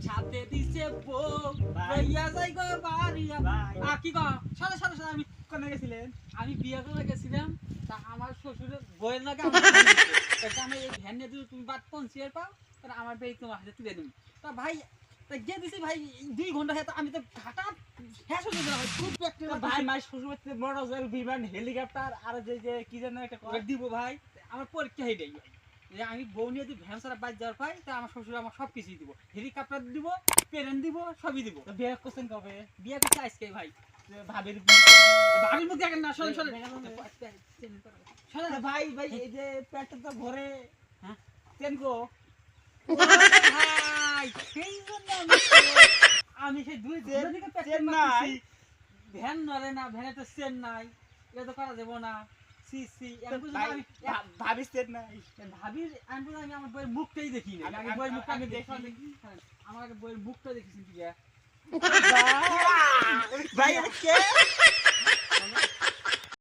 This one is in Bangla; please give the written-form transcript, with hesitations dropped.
ছাতে দিছে বউ লইয়া যাই গো বাড়িয়া কি গো সাথে সাথে সাথে আমি কোনে গেছিলেন? আমি বিয়ে করে গেছিলাম তা আমার শ্বশুরের বইয়ের লাগে আমি এই ভ্যান নিয়ে দিল তুমি বাদ পৌঁছিয়ে পাও তাহলে আমার বেই তোমার হাতে তুলে দিবি তা ভাই তা গিয়ে দিছি ভাই 2 ঘন্টা হয়ে আমি তো ঘাটা হ্যাঁ শুনে ভাই খুব তা ভাই মাই শ্বশুরবাড়িতে মোটরসাইকেল বিমান হেলিকপ্টার আর যে কি যেন একটা দিব ভাই আমার পরীক্ষা হয়ে যাই যে আমি বউ নিয়ে যদি ভ্যান ছাড়া বাইর যাওয়ার পাই তা আমার শ্বশুর আমার সব কিছুই দিব হেলিকপ্টার দিব প্লেন দিব সবই দিব বিয়ে করছেন কবে? বিয়ে করছে আজকে ভাই ভাবির ভাবির মুখ দেখেন না শোনেন শোনেন ভাই ভাই এই যে পেটটা তো ভরে হ্যাঁ তেন গো ভাই সেই জন্য আমি সেই দুই দিকে চেন্নাই ভ্যান নরে না ভ্যানে তো চেন নাই এটা তো করা যাবো না সি সি ভাবি চেন্নাই ভাবির আমি আমার বইয়ের মুখটাই দেখি না আমি বইয়ের মুখটা আমি দেখি আমার বইয়ের মুখটা দেখেছি কি ভাই কে